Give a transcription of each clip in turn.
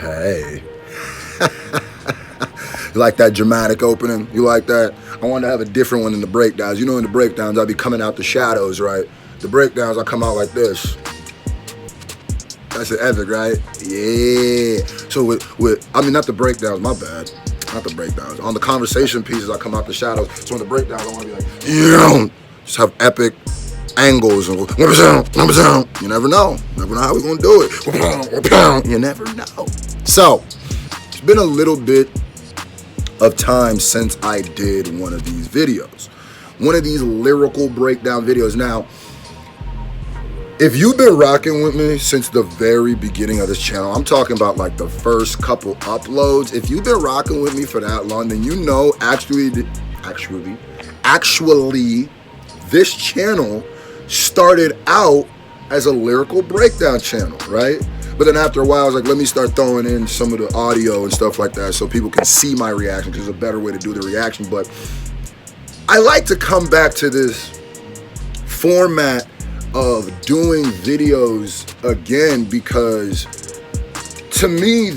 Hey. You like that dramatic opening? You like that? I want to have a different one in the breakdowns. You know, in the breakdowns, I'll be coming out the shadows, right? The breakdowns, I come out like this. That's an epic, right? Yeah. So I mean, not the breakdowns, my bad. Not the breakdowns. On the conversation pieces, I come out the shadows. So in the breakdowns, I want to be like, yeah. Just have epic angles and you never know. Never know how we're gonna do it. You never know. So it's been a little bit of time since I did one of these videos. One of these lyrical breakdown videos. Now, if you've been rocking with me since the very beginning of this channel, I'm talking about like the first couple uploads. If you've been rocking with me for that long, then you know actually, this channel started out as a lyrical breakdown channel, right? But then after a while, I was like, let me start throwing in some of the audio and stuff like that so people can see my reaction, because it's a better way to do the reaction. But I like to come back to this format of doing videos again, because to me,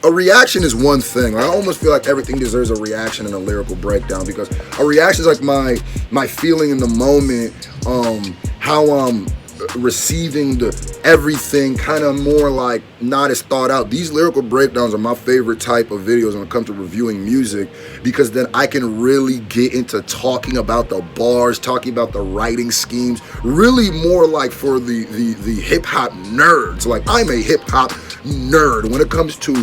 a reaction is one thing. I almost feel like everything deserves a reaction in a lyrical breakdown, because a reaction is like my feeling in the moment, how I'm receiving everything, kind of more like not as thought out. These lyrical breakdowns are my favorite type of videos when it comes to reviewing music, because then I can really get into talking about the bars, talking about the writing schemes, really more like for the hip-hop nerds. Like, I'm a hip-hop nerd when it comes to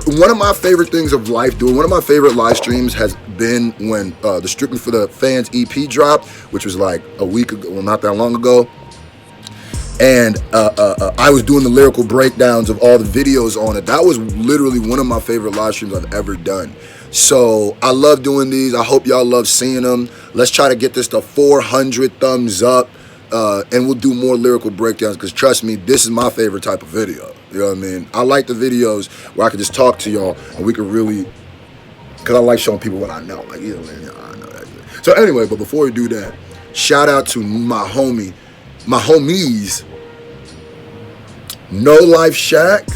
one of my favorite things of life doing. One of my favorite live streams has been when the Strictly for the Fans EP dropped, which was like a week ago, well, not that long ago. And I was doing the lyrical breakdowns of all the videos on it. That was literally one of my favorite live streams I've ever done. So I love doing these. I hope y'all love seeing them. Let's try to get this to 400 thumbs up. And we'll do more lyrical breakdowns, because trust me, this is my favorite type of video. You know what I mean? I like the videos where I can just talk to y'all and we can really, because I like showing people what I know. Like, you know, I know that. So anyway, but before we do that, shout out to my homies, No Life Shack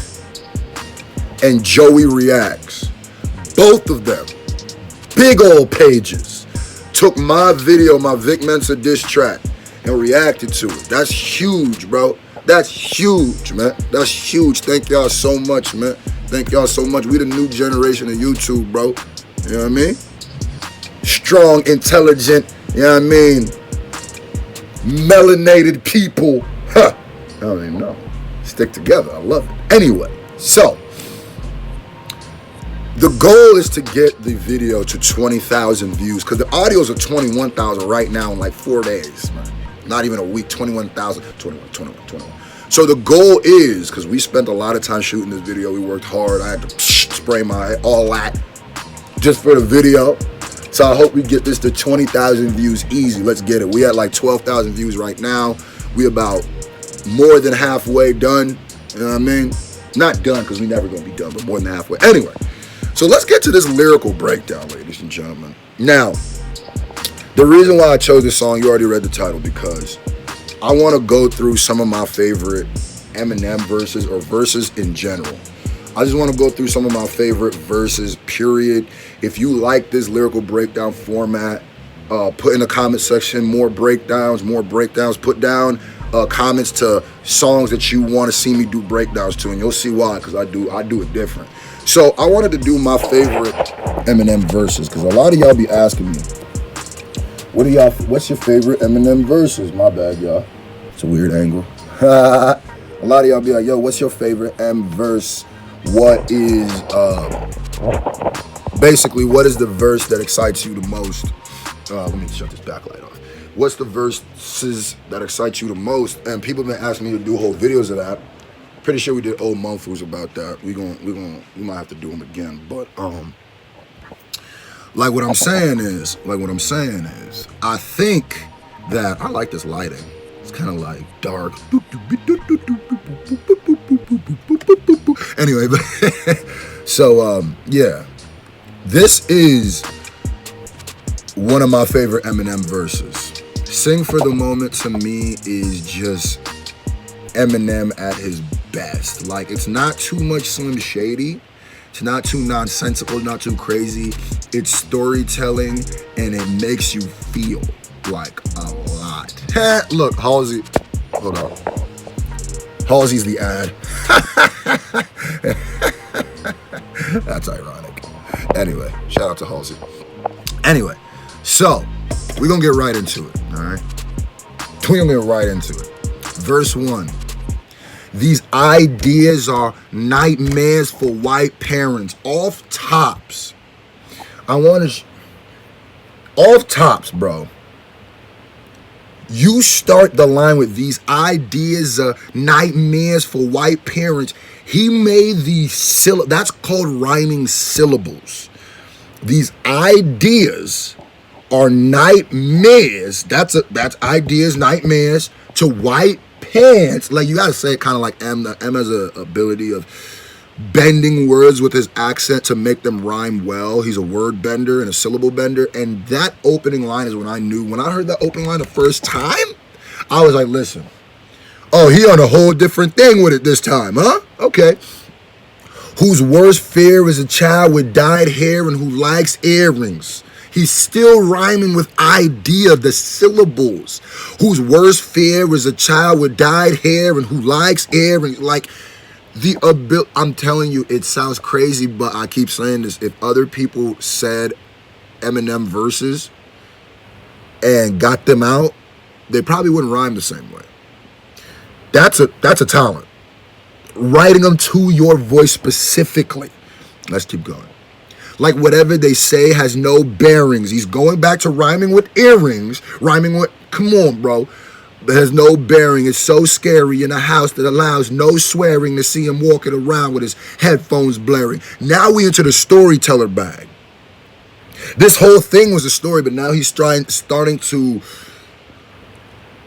and Joey Reacts. Both of them, big old pages, took my video, my Vic Mensa diss track, and reacted to it. That's huge, bro. That's huge, man. That's huge. Thank y'all so much, man. Thank y'all so much. We the new generation of YouTube, bro. You know what I mean? Strong, intelligent, you know what I mean? Melanated people. Huh. I don't even know. Stick together. I love it. Anyway, so the goal is to get the video to 20,000 views, because the audios are 21,000 right now in like 4 days, man. Not even a week, 21,000, 21. So the goal is, because we spent a lot of time shooting this video, we worked hard, I had to spray my all that just for the video. So I hope we get this to 20,000 views easy. Let's get it. We at like 12,000 views right now. We about more than halfway done. You know what I mean? Not done, because we never gonna be done, but more than halfway. Anyway, so let's get to this lyrical breakdown, ladies and gentlemen. Now, the reason why I chose this song, you already read the title, because I want to go through some of my favorite Eminem verses, or verses in general. I just want to go through some of my favorite verses, period. If you like this lyrical breakdown format, put in the comment section more breakdowns. Put down comments to songs that you want to see me do breakdowns to, and you'll see why, because I do it different. So I wanted to do my favorite Eminem verses, because a lot of y'all be asking me, what's your favorite Eminem verses? My bad, y'all. It's a weird angle. A lot of y'all be like, yo, what's your favorite M verse? What is, basically, what is the verse that excites you the most? Let me shut this backlight off. What's the verses that excite you the most? And people have been asking me to do whole videos of that. Pretty sure we did old months about that. We might have to do them again. But like what I'm saying is, I think that I like this lighting. It's kind of like dark. Anyway, so yeah, this is one of my favorite Eminem verses. Sing for the Moment to me is just Eminem at his best. Like, it's not too much Slim Shady. It's not too nonsensical, not too crazy. It's storytelling, and it makes you feel like a lot. Look, Halsey. Hold on. Halsey's the ad. That's ironic. Anyway, shout out to Halsey. Anyway, so we're going to get right into it, all right? We're going to get right into it. Verse 1. These ideas are nightmares for white parents. Off tops. Off tops, bro. You start the line with these ideas are nightmares for white parents. He made these that's called rhyming syllables. These ideas are nightmares. That's ideas, nightmares to white parents. Like, you gotta say it kind of like M. M has a ability of bending words with his accent to make them rhyme well. He's a word bender and a syllable bender. And that opening line is when I heard that opening line the first time, I was like, listen, oh, he on a whole different thing with it this time, huh? Okay. Whose worst fear is a child with dyed hair and who likes earrings. He's still rhyming with idea, the syllables. Whose worst fear is a child with dyed hair and who likes earrings. Like, I'm telling you, it sounds crazy, but I keep saying this. If other people said Eminem verses and got them out, they probably wouldn't rhyme the same way. That's a talent. Writing them to your voice specifically. Let's keep going. Like, whatever they say has no bearings. He's going back to rhyming with earrings, rhyming with, come on, bro. But has no bearing. It's so scary in a house that allows no swearing to see him walking around with his headphones blaring. Now we into the storyteller bag. This whole thing was a story, but now he's starting to,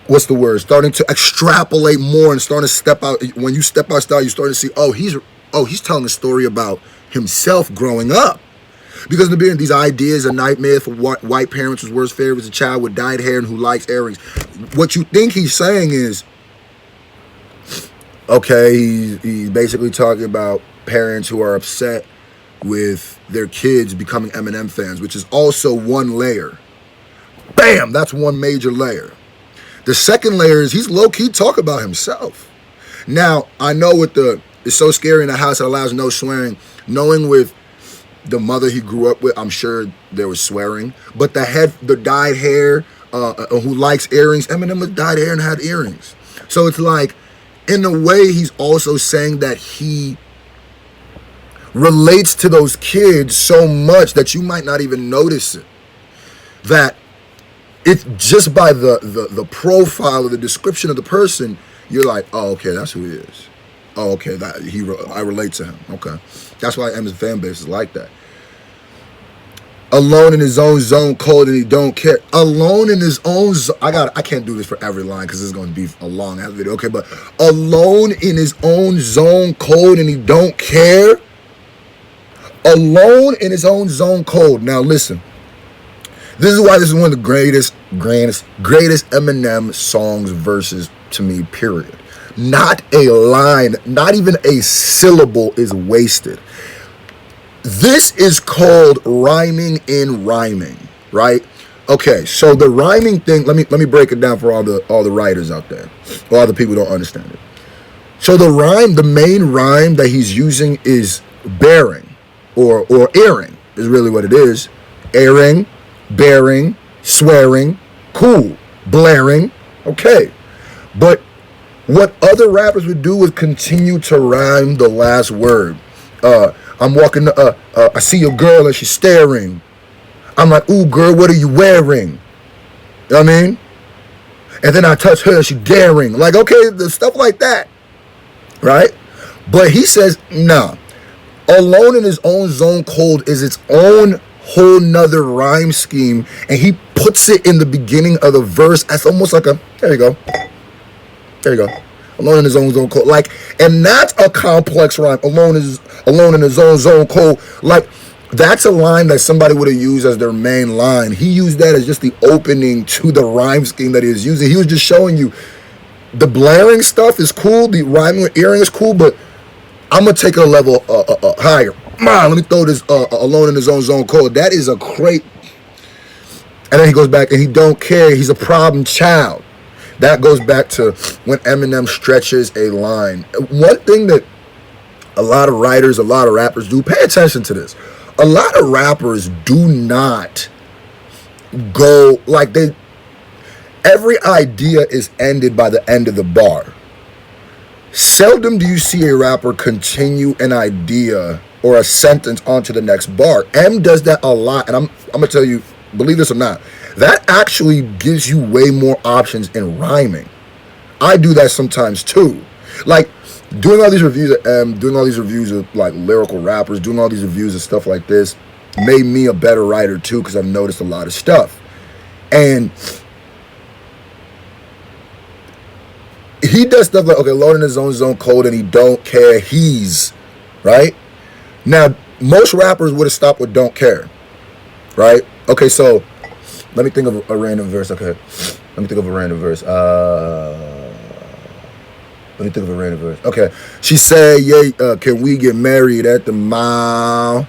what's the word? Starting to extrapolate more and starting to step out. When you step out style, you start to see, he's telling a story about himself growing up. Because in the beginning, these ideas are nightmares for white parents whose worst fear is a child with dyed hair and who likes earrings. What you think he's saying is, okay, he's basically talking about parents who are upset with their kids becoming Eminem fans, which is also one layer. Bam! That's one major layer. The second layer is he's low-key talking about himself. Now, I know it's so scary in a house that allows no swearing, knowing with the mother he grew up with, I'm sure there was swearing. But the dyed hair, who likes earrings, Eminem was dyed hair and had earrings. So it's like, in a way, he's also saying that he relates to those kids so much that you might not even notice it. That it's just by the profile or the description of the person, you're like, oh, okay, that's who he is. Oh, okay, I relate to him. Okay. That's why Eminem's fan base is like that. Alone in his own zone, cold, and he don't care. Alone in his own zone. I can't do this for every line because it's going to be a long ass video. Okay, but alone in his own zone, cold, and he don't care. Alone in his own zone, cold. Now listen. This is why this is one of the greatest Eminem songs, verses to me, period. Not a line, not even a syllable is wasted. This is called rhyming in rhyming, right? Okay, so the rhyming thing, let me break it down for all the writers out there, or all the people who don't understand it. So the main rhyme that he's using is bearing, or airing is really what it is. Airing, bearing, swearing, cool, blaring, okay. But what other rappers would do is continue to rhyme the last word. I'm walking, I see a girl and she's staring. I'm like, ooh, girl, what are you wearing? You know what I mean? And then I touch her and she's daring. Like, okay, the stuff like that, right? But he says, nah. Alone in his own zone, cold is its own whole nother rhyme scheme. And he puts it in the beginning of the verse as almost like there you go. There you go. Alone in his own zone, cold. Like, and that's a complex rhyme. Alone in his own zone, cold. Like, that's a line that somebody would have used as their main line. He used that as just the opening to the rhyme scheme that he was using. He was just showing you The blaring stuff is cool. The rhyming with earring is cool, but I'm gonna take it a level higher. Let me throw this alone in his own zone code. That is a crate. And then he goes back and he don't care. He's a problem child. That goes back to when Eminem stretches a line. One thing that a lot of writers, a lot of rappers do, pay attention to this. A lot of rappers do not go like they. Every idea is ended by the end of the bar. Seldom do you see a rapper continue an idea or a sentence onto the next bar. M does that a lot, and I'm gonna tell you, believe this or not, that actually gives you way more options in rhyming. I do that sometimes too. Like doing all these reviews of M, doing all these reviews of like lyrical rappers, doing all these reviews of stuff like this made me a better writer too, because I've noticed a lot of stuff. And he does stuff like, okay, loading his own zone code and he don't care. He's, right? Now, most rappers would have stopped with don't care, right? Okay, so let me think of a random verse. Okay, let me think of a random verse. Okay, she said, yeah, can we get married at the mall?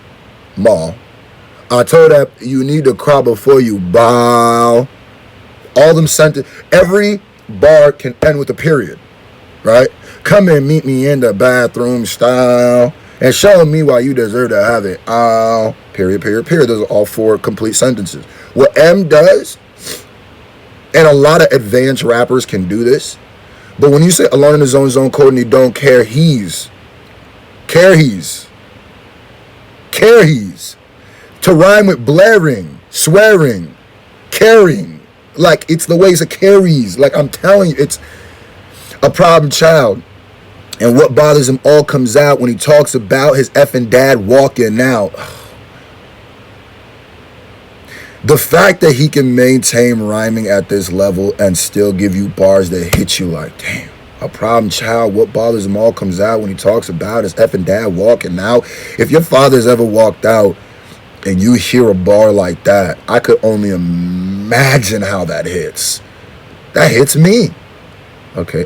I told her you need to cry before you bow. All them sentences, every bar can end with a period, right? Come and meet me in the bathroom style and show me why you deserve to have it all. Period, period, period. Those are all 4 complete sentences. What M does, and a lot of advanced rappers can do this, but when you say alone in his own zone code and you don't care, he's to rhyme with blaring, swearing, caring. Like, it's the ways it carries. Like, I'm telling you, it's a problem child. And what bothers him all comes out when he talks about his effing dad walking out. The fact that he can maintain rhyming at this level and still give you bars that hit you like, damn, a problem child. What bothers him all comes out when he talks about his effing dad walking out. If your father's ever walked out and you hear a bar like that, I could only imagine how that hits. That hits me. Okay,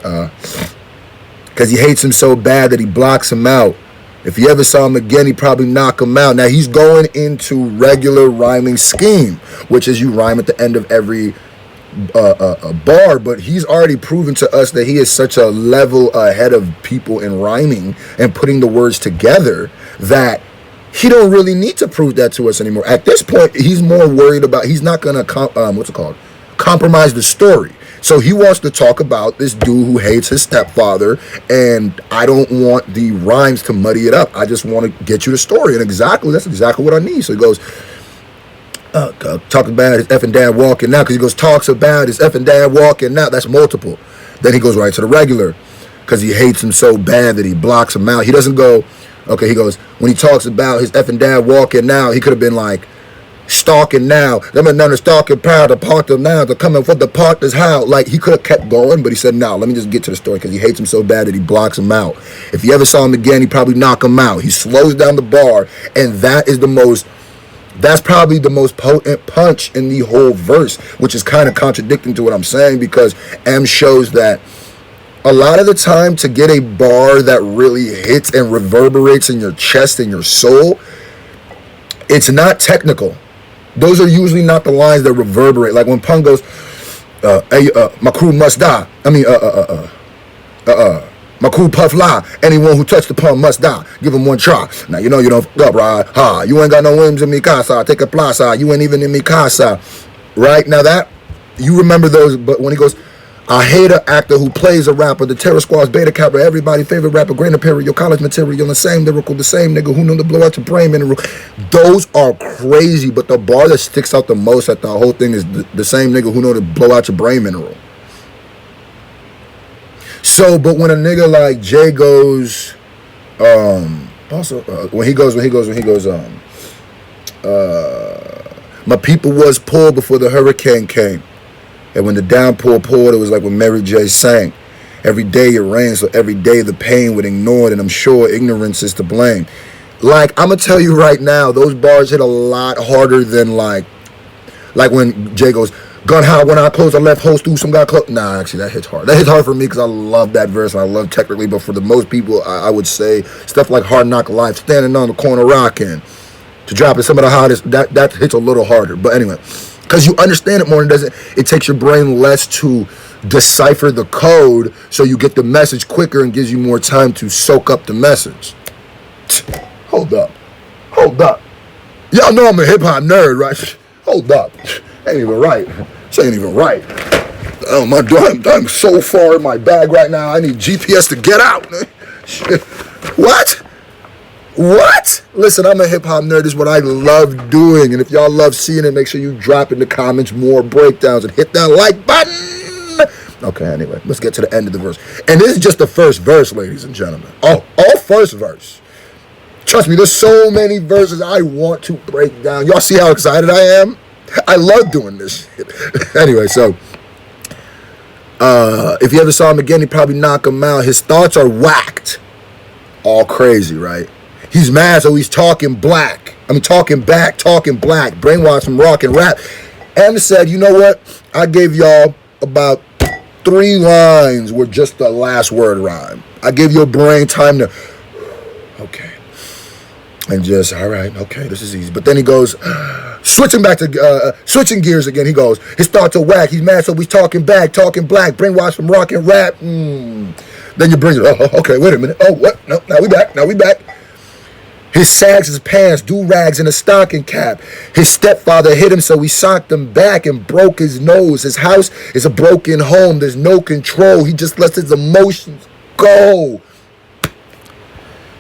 because he hates him so bad that he blocks him out. If he ever saw him again, he'd probably knock him out. Now, he's going into regular rhyming scheme, which is you rhyme at the end of every bar, but he's already proven to us that he is such a level ahead of people in rhyming and putting the words together that he don't really need to prove that to us anymore. At this point, he's more worried about, he's not going to, compromise the story. So he wants to talk about this dude who hates his stepfather, and I don't want the rhymes to muddy it up. I just want to get you the story, and that's exactly what I need. So he goes, talk about his effing dad walking out, because he goes, talks about his effing dad walking out. That's multiple. Then he goes right to the regular, because he hates him so bad that he blocks him out. He doesn't go, okay, he goes, when he talks about his effing dad walking out, he could have been like, stalking now, them another stalking proud to park them now, to come in for the park is how. Like, he could have kept going, but he said, no, let me just get to the story, because he hates him so bad that he blocks him out. If he ever saw him again, he'd probably knock him out. He slows down the bar, and that's probably the most potent punch in the whole verse, which is kind of contradicting to what I'm saying, because M shows that a lot of the time, to get a bar that really hits and reverberates in your chest and your soul, it's not technical. Those are usually not the lines that reverberate. Like when Pun goes, hey, my crew must die. My crew puff lie. Anyone who touched the Pun must die. Give him one try. Now, you know you don't fuck up, right? Ha, you ain't got no whims in mi casa. Take a plaza. You ain't even in mi casa. Right? Now that, you remember those, but when he goes, I hate an actor who plays a rapper, the Terror Squad's Beta Kappa, everybody favorite rapper, Grain Imperial, your college material, the same lyrical, the same nigga who knew to blow out your brain mineral. Those are crazy, but the bar that sticks out the most at the whole thing is the same nigga who know to blow out your brain mineral. So, but when a nigga like Jay goes, when he goes, my people was poor before the hurricane came. And when the downpour poured, it was like when Mary J sang. Every day it rains, so every day the pain would ignored, and I'm sure ignorance is to blame. Like, I'm going to tell you right now, those bars hit a lot harder than like when Jay goes, Gun high when I close, I left hoes through some guy close. Nah, actually, that hits hard. That hits hard for me because I love that verse and I love technically. But for the most people, I would say stuff like Hard Knock Life, Standing on the Corner Rockin', to drop in some of the hottest, that hits a little harder. But anyway, because you understand it more and it takes your brain less to decipher the code, so you get the message quicker and gives you more time to soak up the message. Hold up. Y'all know I'm a hip hop nerd, right? Hold up. Ain't even right. This ain't even right. Oh my God, I'm so far in my bag right now. I need GPS to get out. What? Listen, I'm a hip hop nerd. This is what I love doing. And if y'all love seeing it, make sure you drop in the comments more breakdowns and hit that like button. Okay, anyway, let's get to the end of the verse. And this is just the first verse, ladies and gentlemen. All first verse. Trust me, there's so many verses I want to break down. Y'all see how excited I am? I love doing this shit. Anyway, so if you ever saw him again, he'd probably knock him out. His thoughts are whacked. All crazy, right? He's mad, so he's talking black. Talking black. Brainwashed from rock and rap. And said, you know what? I gave y'all about 3 lines with just the last word rhyme. I give your brain time to, okay. And just, all right, okay, this is easy. But then he goes, switching gears again. He goes, his thoughts are whack. He's mad, so he's talking black. Brainwashed from rock and rap. Then you bring it, okay, wait a minute. Oh, what? No, now we back. His sags, his pants, do-rags, and a stocking cap. His stepfather hit him, so he socked him back and broke his nose. His house is a broken home. There's no control. He just lets his emotions go.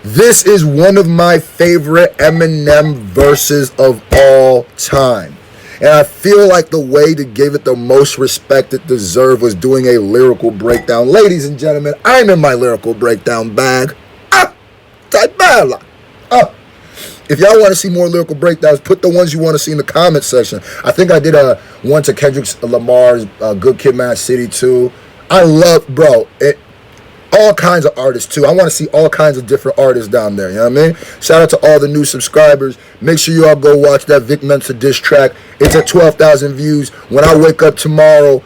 This is one of my favorite Eminem verses of all time. And I feel like the way to give it the most respect it deserved was doing a lyrical breakdown. Ladies and gentlemen, I'm in my lyrical breakdown bag. If y'all want to see more lyrical breakdowns, put the ones you want to see in the comment section. I think I did one to Kendrick Lamar's Good Kid, Mad City too. I love, all kinds of artists too. I want to see all kinds of different artists down there. You know what I mean? Shout out to all the new subscribers. Make sure you all go watch that Vic Mensa diss track. It's at 12,000 views. When I wake up tomorrow,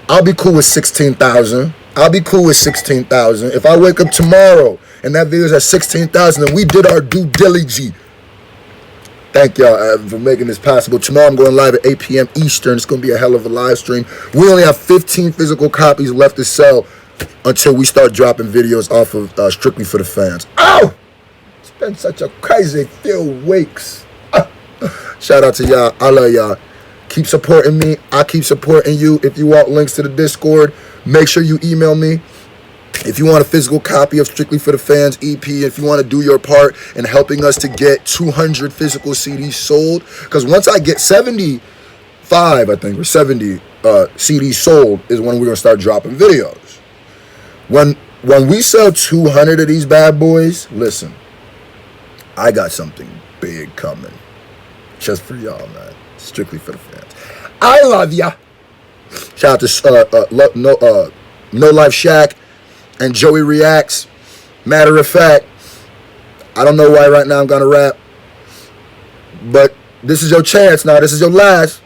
I'll be cool with 16,000. If I wake up tomorrow and that video's at 16,000, then we did our due diligence. Thank y'all for making this possible. Tomorrow I'm going live at 8 p.m. Eastern. It's going to be a hell of a live stream. We only have 15 physical copies left to sell until we start dropping videos off of Strictly for the Fans. Oh! It's been such a crazy few weeks. Shout out to y'all. I love y'all. Keep supporting me. I keep supporting you. If you want links to the Discord, make sure you email me. If you want a physical copy of Strictly for the Fans EP, if you want to do your part in helping us to get 200 physical CDs sold, because once I get 75, I think, or 70 CDs sold is when we're going to start dropping videos. When we sell 200 of these bad boys, listen, I got something big coming. Just for y'all, man. Strictly for the Fans. I love ya. Shout out to No Life Shaq and Joey Reacts. Matter of fact, I don't know why right now I'm gonna rap, but this is your chance now. This is your last.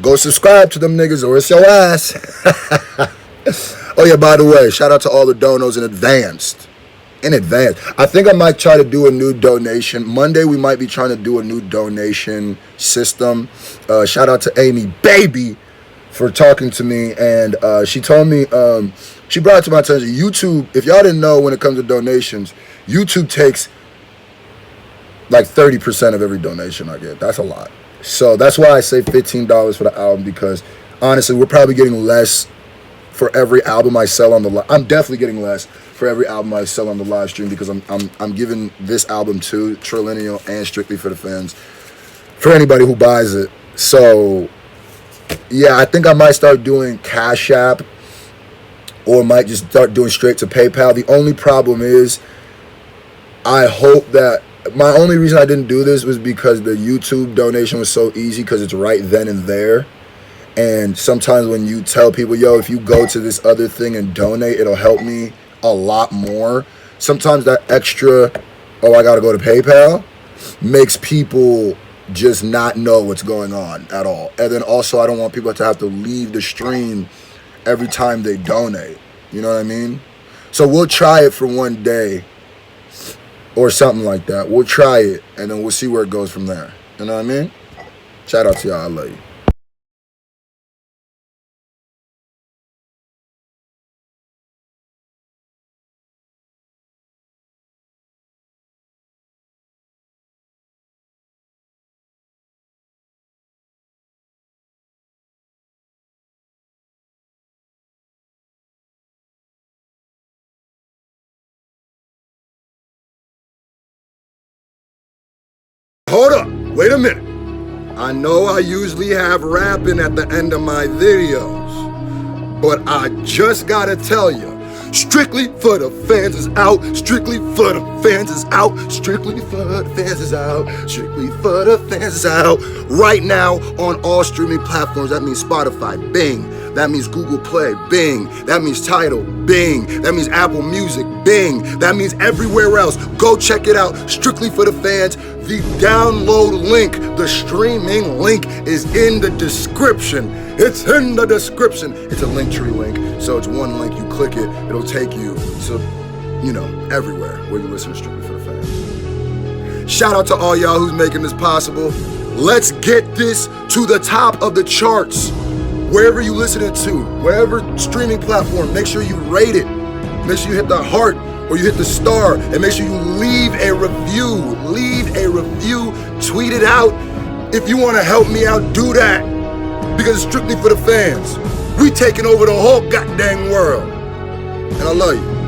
Go subscribe to them niggas or it's your ass. Oh yeah, by the way, shout out to all the donos in advance. I think I might try to do a new donation. Monday we might be trying to do a new donation system. Shout out to Amy Baby for talking to me, and she told me, she brought it to my attention, YouTube, if y'all didn't know, when it comes to donations, YouTube takes like 30% of every donation I get. That's a lot. So that's why I say $15 for the album, because honestly, we're probably getting less for every album I sell on the I'm definitely getting less for every album I sell on the live stream, because I'm giving this album to Trillennial and Strictly for the Fans for anybody who buys it. So yeah, I think I might start doing Cash App, or might just start doing straight to PayPal. The only problem is, I hope that, my only reason I didn't do this was because the YouTube donation was so easy, because it's right then and there. And sometimes when you tell people, yo, if you go to this other thing and donate, it'll help me a lot more. Sometimes that extra, oh, I gotta go to PayPal, makes people just not know what's going on at all. And then also I don't want people to have to leave the stream every time they donate. You know what I mean? So we'll try it for one day or something like that. We'll try it and then we'll see where it goes from there. You know what I mean? Shout out to y'all. I love you. Hold up. Wait a minute. I know I usually have rapping at the end of my videos, but I just gotta tell you, Strictly for the Fans is out. Strictly for the Fans is out. Strictly for the Fans is out. Strictly for the Fans is out. Right now on all streaming platforms. That means Spotify, Bing. That means Google Play, Bing. That means Tidal, Bing. That means Apple Music, Bing. That means everywhere else. Go check it out. Strictly for the Fans. The download link, the streaming link is in the description. It's in the description. It's a Linktree link, so it's one link. You click it, it'll take you to, everywhere where you listen to Strictly for the Fans. Shout out to all y'all who's making this possible. Let's get this to the top of the charts. Wherever you listening to, wherever streaming platform, make sure you rate it. Make sure you hit the heart or you hit the star, and make sure you leave a review. Leave a review, tweet it out. If you want to help me out, do that. Because it's Strictly for the Fans. We taking over the whole goddamn world. And I love you.